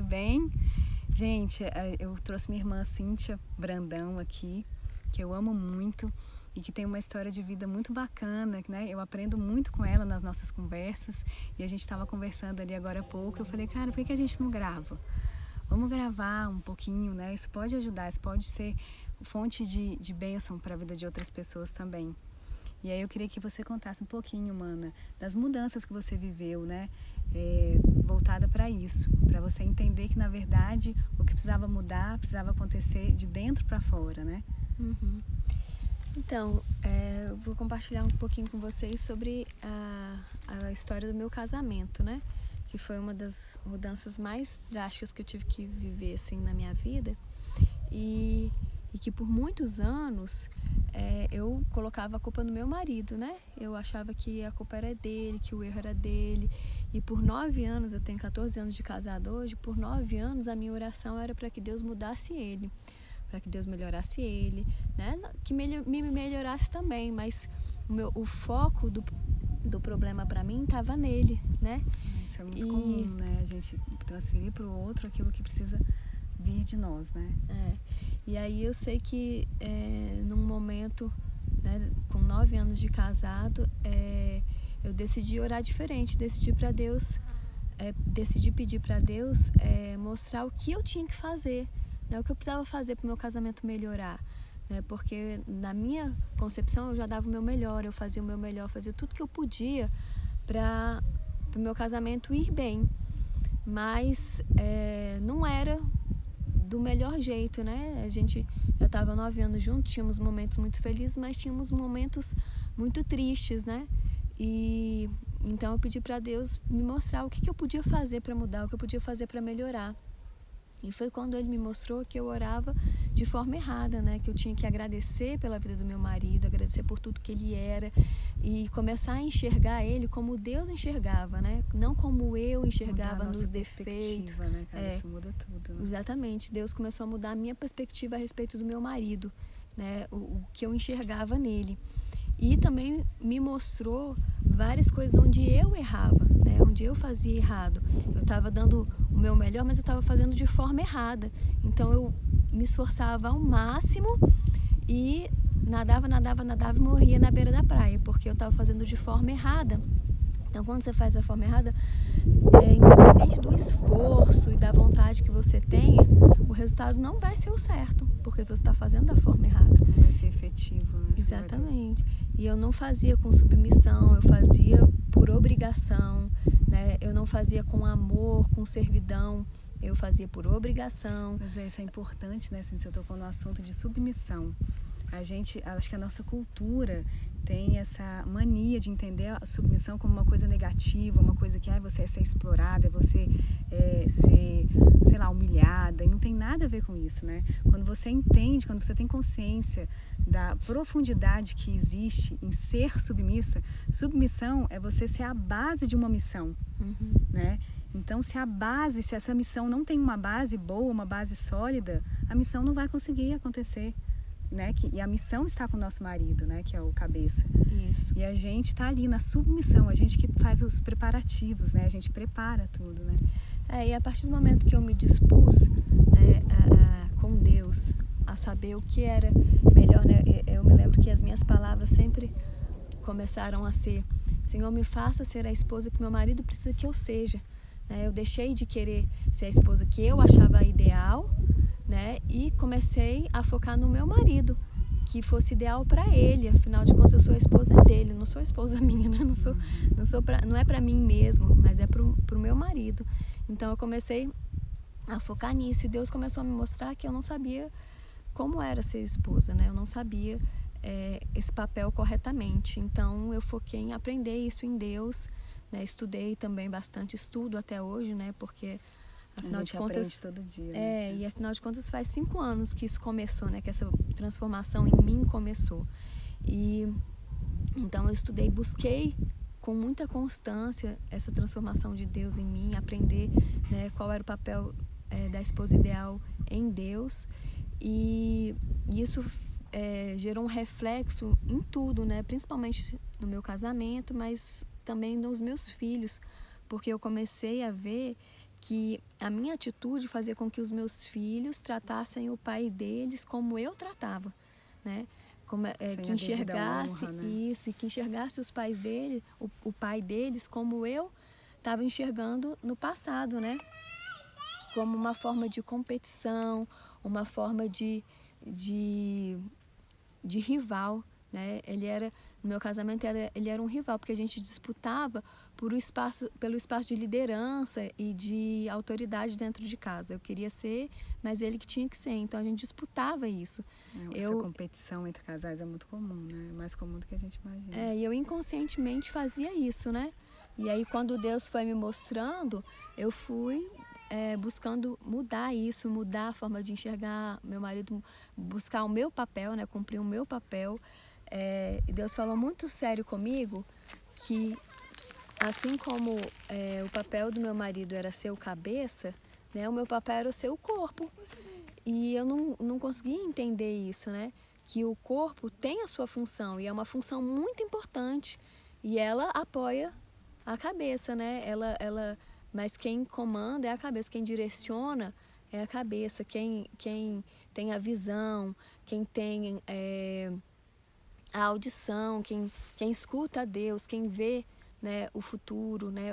tudo bem? Gente, eu trouxe minha irmã Cíntia Brandão aqui, que eu amo muito e que tem uma história de vida muito bacana, né? Eu aprendo muito com ela nas nossas conversas e a gente estava conversando ali agora há pouco. Eu falei, cara, por que a gente não grava? Vamos gravar um pouquinho, né? Isso pode ajudar, isso pode ser fonte de bênção para a vida de outras pessoas também. E aí eu queria que você contasse um pouquinho, Mana, das mudanças que você viveu, né? Voltada para isso, para você entender que, na verdade, o que precisava mudar, precisava acontecer de dentro para fora, né? Uhum. Então, eu vou compartilhar um pouquinho com vocês sobre a história do meu casamento, né? Que foi uma das mudanças mais drásticas que eu tive que viver, assim, na minha vida. E que por muitos anos eu colocava a culpa no meu marido, né? Eu achava que a culpa era dele, que o erro era dele. E por 9 anos, eu tenho 14 anos de casado hoje, por 9 anos a minha oração era para que Deus mudasse ele, para que Deus melhorasse ele, né? Que me melhorasse também, mas o foco do problema para mim estava nele, né? Isso é muito comum, né? A gente transferir para o outro aquilo que precisa vir de nós, né? E aí eu sei que num momento, né, com 9 anos de casado, eu decidi orar diferente, decidi pedir para Deus mostrar o que eu tinha que fazer, né, o que eu precisava fazer para o meu casamento melhorar, né, porque na minha concepção eu já dava o meu melhor, eu fazia o meu melhor, fazia tudo que eu podia para o meu casamento ir bem, mas não era do melhor jeito, né? A gente já estava 9 anos juntos, tínhamos momentos muito felizes, mas tínhamos momentos muito tristes, né? E então eu pedi para Deus me mostrar o que eu podia fazer para mudar, o que eu podia fazer para melhorar. E foi quando ele me mostrou que eu orava de forma errada, né? Que eu tinha que agradecer pela vida do meu marido, agradecer por tudo que ele era e começar a enxergar ele como Deus enxergava, né? Não como eu enxergava nos defeitos. Né, cara? Isso muda tudo, né? Exatamente. Deus começou a mudar a minha perspectiva a respeito do meu marido, né? O que eu enxergava nele. E também me mostrou várias coisas onde eu errava, né? Onde eu fazia errado. Eu estava dando o meu melhor, mas eu estava fazendo de forma errada. Então eu me esforçava ao máximo e nadava e morria na beira da praia, porque eu estava fazendo de forma errada. Então quando você faz da forma errada, independente do esforço e da vontade que você tenha, o resultado não vai ser o certo, porque você está fazendo da forma errada. Não vai ser efetivo, né? Exatamente. E eu não fazia com submissão, eu fazia por obrigação, né? Eu não fazia com amor, com servidão, eu fazia por obrigação. Mas isso é importante, né? Você tocou no assunto de submissão. Acho que a nossa cultura tem essa mania de entender a submissão como uma coisa negativa, uma coisa que você é ser explorada, é você ser, sei lá, humilhada, e não tem nada a ver com isso, né? Quando você entende, quando você tem consciência da profundidade que existe em ser submissa, submissão é você ser a base de uma missão, né? Então, se essa missão não tem uma base boa, uma base sólida, a missão não vai conseguir acontecer. Né? E a missão está com o nosso marido, né? Que é o cabeça. Isso. E a gente está ali na submissão, a gente que faz os preparativos, né? A gente prepara tudo, né? E a partir do momento que eu me dispus, né, com Deus a saber o que era melhor, né? Eu me lembro que as minhas palavras sempre começaram a ser: Senhor, me faça ser a esposa que meu marido precisa que eu seja. Eu deixei de querer ser a esposa que eu achava ideal, né? E comecei a focar no meu marido, que fosse ideal para ele. Afinal de contas, eu sou a esposa dele, não sou a esposa minha, né? Não é para mim mesmo, mas é pro meu marido. Então eu comecei a focar nisso e Deus começou a me mostrar que eu não sabia como era ser esposa, né? Eu não sabia esse papel corretamente. Então eu foquei em aprender isso em Deus, né? Estudei também bastante, estudo até hoje, né? Porque afinal de contas, aprende todo dia, né? E afinal de contas faz 5 anos que isso começou, né? Que essa transformação em mim começou. E então eu estudei, busquei com muita constância essa transformação de Deus em mim, aprender, né, qual era o papel da esposa ideal em Deus. E isso gerou um reflexo em tudo, né? Principalmente no meu casamento, mas também nos meus filhos, porque eu comecei a ver que a minha atitude fazia com que os meus filhos tratassem o pai deles como eu tratava, né? Que enxergasse honra, né? isso, e que enxergasse os pais dele, o pai deles, como eu estava enxergando no passado, né? Como uma forma de competição, uma forma de rival, né? No meu casamento, ele era um rival, porque a gente disputava pelo espaço de liderança e de autoridade dentro de casa. Eu queria ser, mas ele que tinha que ser. Então, a gente disputava isso. Essa competição entre casais é muito comum, né? É mais comum do que a gente imagina. E eu inconscientemente fazia isso, né? E aí, quando Deus foi me mostrando, eu fui buscando mudar isso, mudar a forma de enxergar meu marido, buscar o meu papel, né? Cumprir o meu papel. E Deus falou muito sério comigo que, assim como o papel do meu marido era ser o cabeça, né? O meu papel era ser o corpo. E eu não conseguia entender isso, né? Que o corpo tem a sua função e é uma função muito importante. E ela apoia a cabeça, né? Mas quem comanda é a cabeça, quem direciona é a cabeça, quem tem a visão, quem tem a audição, quem escuta a Deus, quem vê, né, o futuro, né,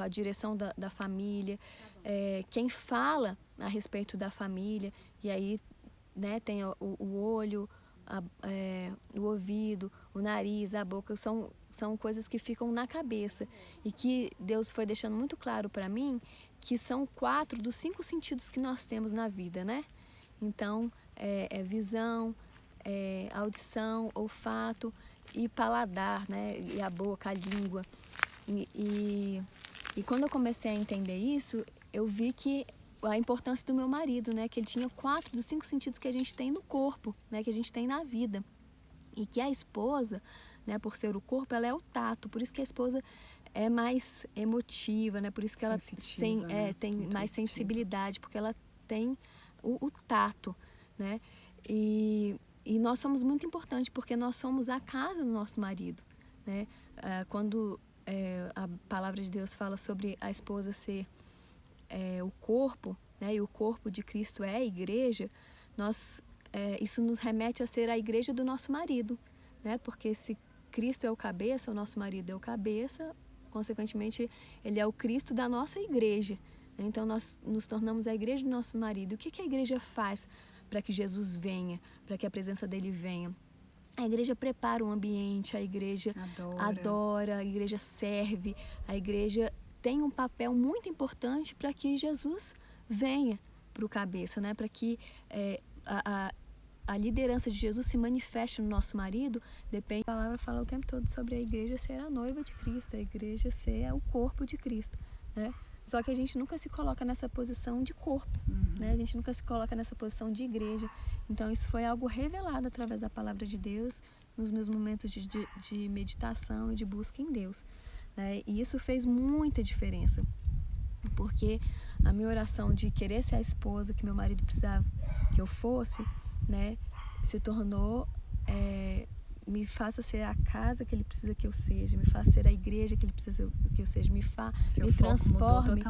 a direção da família, quem fala a respeito da família, e aí, né, tem o olho, o ouvido, o nariz, a boca, são coisas que ficam na cabeça e que Deus foi deixando muito claro para mim que são 4 dos 5 sentidos que nós temos na vida, né? Então, visão, audição, olfato e paladar, né? E a boca, a língua. E quando eu comecei a entender isso, eu vi que a importância do meu marido, né? Que ele tinha 4 dos 5 sentidos que a gente tem no corpo, né? Que a gente tem na vida. E que a esposa, né? Por ser o corpo, ela é o tato. Por isso que a esposa é mais emotiva, né? Por isso que ela tem mais sensibilidade, porque ela tem o tato, né? E nós somos muito importantes, porque nós somos a casa do nosso marido, né? Quando a palavra de Deus fala sobre a esposa ser o corpo, né? E o corpo de Cristo é a igreja, isso nos remete a ser a igreja do nosso marido, né? Porque se Cristo é o cabeça, o nosso marido é o cabeça, consequentemente, ele é o Cristo da nossa igreja. Então, nós nos tornamos a igreja do nosso marido. O que a igreja faz para que Jesus venha, para que a presença dele venha? A igreja prepara o ambiente, a igreja adora, a igreja serve, a igreja tem um papel muito importante para que Jesus venha para o cabeça, né? Para que a liderança de Jesus se manifeste no nosso marido. Depende. A palavra fala o tempo todo sobre a igreja ser a noiva de Cristo, a igreja ser o corpo de Cristo, né? Só que a gente nunca se coloca nessa posição de corpo, né? A gente nunca se coloca nessa posição de igreja. Então, isso foi algo revelado através da palavra de Deus, nos meus momentos de meditação e de busca em Deus, né? E isso fez muita diferença, porque a minha oração de querer ser a esposa que meu marido precisava que eu fosse, né, se tornou me faça ser a casa que ele precisa que eu seja, me faça ser a igreja que ele precisa que eu seja, me transforme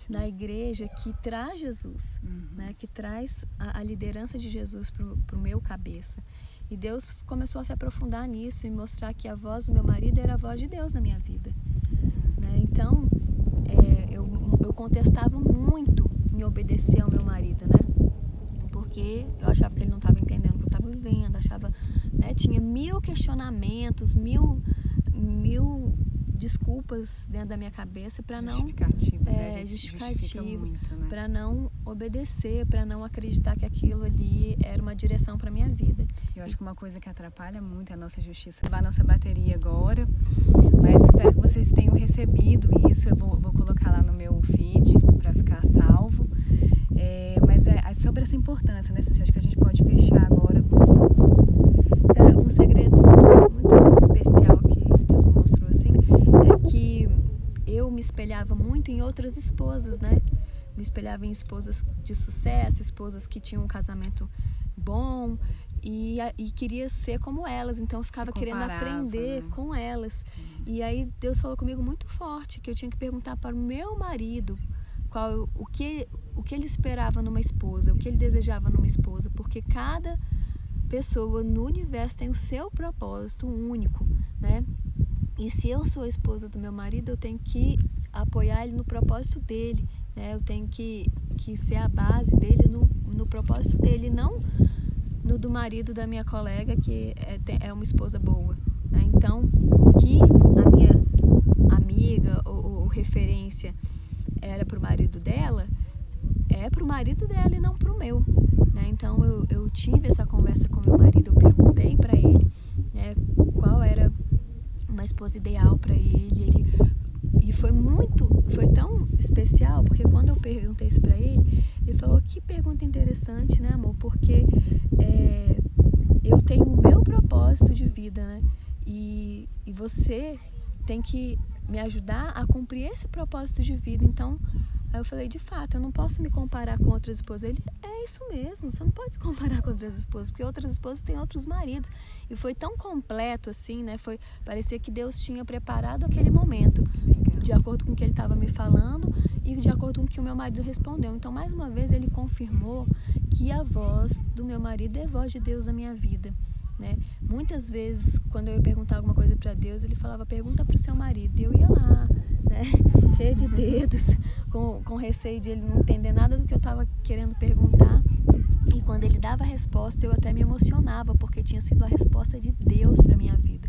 na igreja que traz Jesus, né, que traz a liderança de Jesus pro meu cabeça. E Deus começou a se aprofundar nisso e mostrar que a voz do meu marido era a voz de Deus na minha vida, né? Então, eu contestava muito em obedecer ao meu marido, né? Porque eu achava que ele não estava entendendo o que eu estava vivendo, né, tinha 1000 questionamentos, mil desculpas dentro da minha cabeça para não justificativas, né? Para não obedecer, para não acreditar que aquilo ali era uma direção para minha vida. Eu acho que uma coisa que atrapalha muito é a nossa justiça. Vai a nossa bateria agora, mas espero que vocês tenham recebido isso. Eu vou colocar lá no meu feed para ficar salvo. Mas sobre essa importância, né, Ceci? Acho que a gente pode fechar agora. Um segredo muito especial que Deus me mostrou, assim, é que eu me espelhava muito em outras esposas, né? Me espelhava em esposas de sucesso, esposas que tinham um casamento bom e queria ser como elas, então eu ficava querendo aprender, né, com elas. E aí Deus falou comigo muito forte que eu tinha que perguntar para o meu marido o que ele esperava numa esposa, o que ele desejava numa esposa, porque cada pessoa no universo tem o seu propósito único, né? E se eu sou a esposa do meu marido, eu tenho que apoiar ele no propósito dele, né? Eu tenho que ser a base dele no propósito dele, não no do marido da minha colega, que é uma esposa boa, né? Então, o que a minha amiga ou referência era para o marido dela, é para o marido dela e não para o meu, né? Então, eu tive essa conversa com meu marido, eu perguntei para ele, né, qual era uma esposa ideal para ele, e foi tão especial, porque quando eu perguntei isso para ele falou: que pergunta interessante, né, amor, porque eu tenho o meu propósito de vida, né, e você tem que me ajudar a cumprir esse propósito de vida. Então, aí eu falei: de fato, eu não posso me comparar com outras esposas. Ele: é isso mesmo, você não pode se comparar com outras esposas, porque outras esposas têm outros maridos. E foi tão completo assim, né? Parecia que Deus tinha preparado aquele momento, de acordo com o que ele estava me falando e de acordo com o que o meu marido respondeu. Então, mais uma vez, ele confirmou que a voz do meu marido é a voz de Deus na minha vida, né? Muitas vezes, quando eu ia perguntar alguma coisa para Deus, ele falava: pergunta para o seu marido. E eu ia lá, né, cheia de dedos, com receio de ele não entender nada do que eu estava querendo perguntar. E quando ele dava a resposta, eu até me emocionava, porque tinha sido a resposta de Deus para minha vida.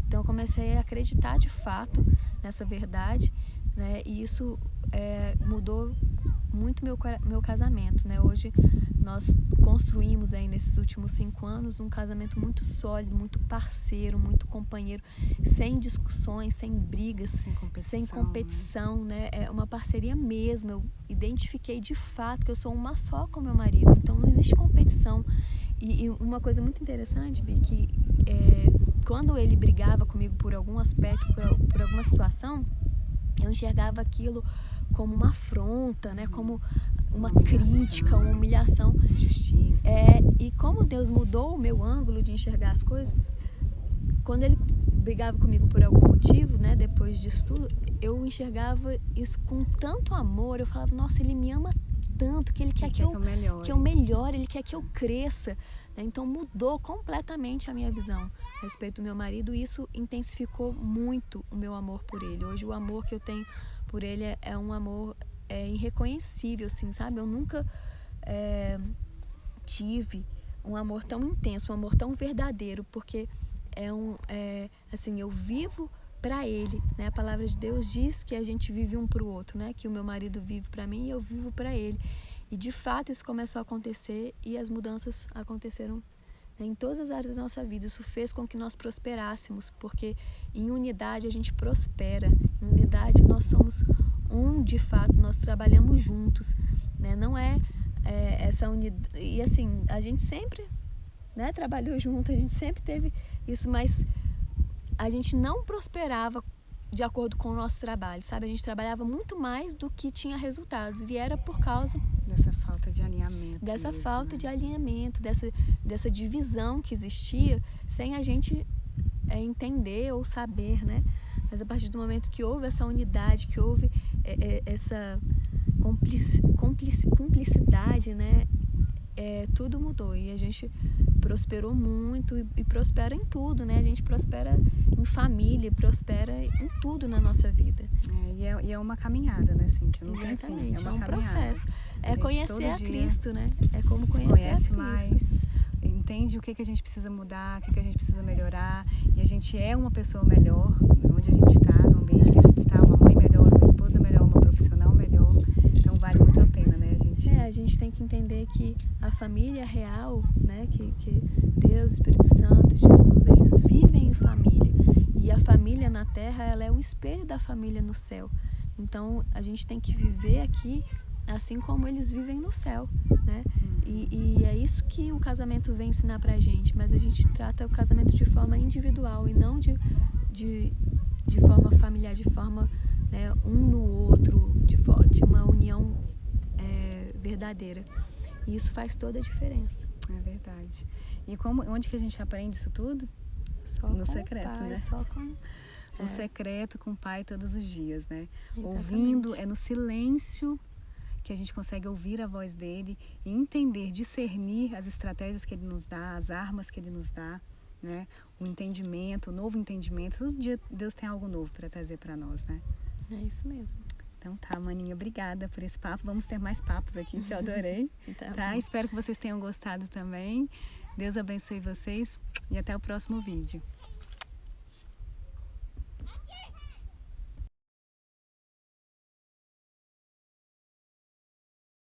Então, eu comecei a acreditar de fato nessa verdade, né? E isso mudou muito meu casamento, né? Hoje nós construímos aí nesses últimos 5 anos um casamento muito sólido, muito parceiro, muito companheiro, sem discussões, sem brigas, sem competição, né? É uma parceria mesmo. Eu identifiquei de fato que eu sou uma só com meu marido, então não existe competição. E uma coisa muito interessante, Bi, que quando ele brigava comigo por algum aspecto, por alguma situação, eu enxergava aquilo como uma afronta, né? Como uma crítica, uma humilhação. Justiça. E como Deus mudou o meu ângulo de enxergar as coisas, quando ele brigava comigo por algum motivo, né? Depois disso tudo, eu enxergava isso com tanto amor. Eu falava: nossa, ele me ama tanto, que ele quer que eu melhore, ele quer que eu cresça, né? Então mudou completamente a minha visão a respeito do meu marido, e isso intensificou muito o meu amor por ele. Hoje o amor que eu tenho por ele é um amor irreconhecível, assim, sabe? Eu nunca tive um amor tão intenso, um amor tão verdadeiro, porque assim, eu vivo para ele, né? A palavra de Deus diz que a gente vive um para o outro, né? Que o meu marido vive para mim e eu vivo para ele. E de fato isso começou a acontecer, e as mudanças aconteceram, né, em todas as áreas da nossa vida. Isso fez com que nós prosperássemos, porque em unidade a gente prospera. Em unidade nós somos de fato, nós trabalhamos juntos, né? Não essa unidade. E assim, a gente sempre, né, trabalhou junto, a gente sempre teve isso, mas a gente não prosperava de acordo com o nosso trabalho, sabe? A gente trabalhava muito mais do que tinha resultados, e era por causa dessa falta de alinhamento. De alinhamento, dessa divisão que existia, sem a gente entender ou saber, né? Mas a partir do momento que houve essa unidade, que houve essa cumplicidade, né? Tudo mudou, e a gente prosperou muito e prospera em tudo, né? A gente prospera em família, prospera em tudo na nossa vida. E é uma caminhada, né, Cíntia? Não tem fim. É um processo. É conhecer a Cristo, né? É como conhecer a Cristo. Mais, entende o que a gente precisa mudar, o que a gente precisa melhorar, e a gente é uma pessoa melhor onde a gente está, no ambiente que a gente está, uma mãe melhor, uma esposa melhor, uma profissional melhor. Então vale muito a pena, né, a gente tem que entender que a família real, né, que Deus, Espírito Santo, Jesus, eles vivem em família, e a família na terra, ela é o espelho da família no céu. Então a gente tem que viver aqui assim como eles vivem no céu, né? E é isso que o casamento vem ensinar pra gente, mas a gente trata o casamento de forma individual e não de forma familiar, de forma, né, um no outro, de uma união verdadeira. E isso faz toda a diferença. É verdade. E onde que a gente aprende isso tudo? Só no secreto, pai, né? Só com o secreto com o Pai todos os dias, né? Exatamente. Ouvindo, no silêncio que a gente consegue ouvir a voz dele e entender, discernir as estratégias que ele nos dá, as armas que ele nos dá, né? O entendimento, o novo entendimento. Todo dia Deus tem algo novo para trazer para nós, né? É isso mesmo. Então tá, maninha, obrigada por esse papo. Vamos ter mais papos aqui, que eu adorei. Tá? Espero que vocês tenham gostado também. Deus abençoe vocês e até o próximo vídeo.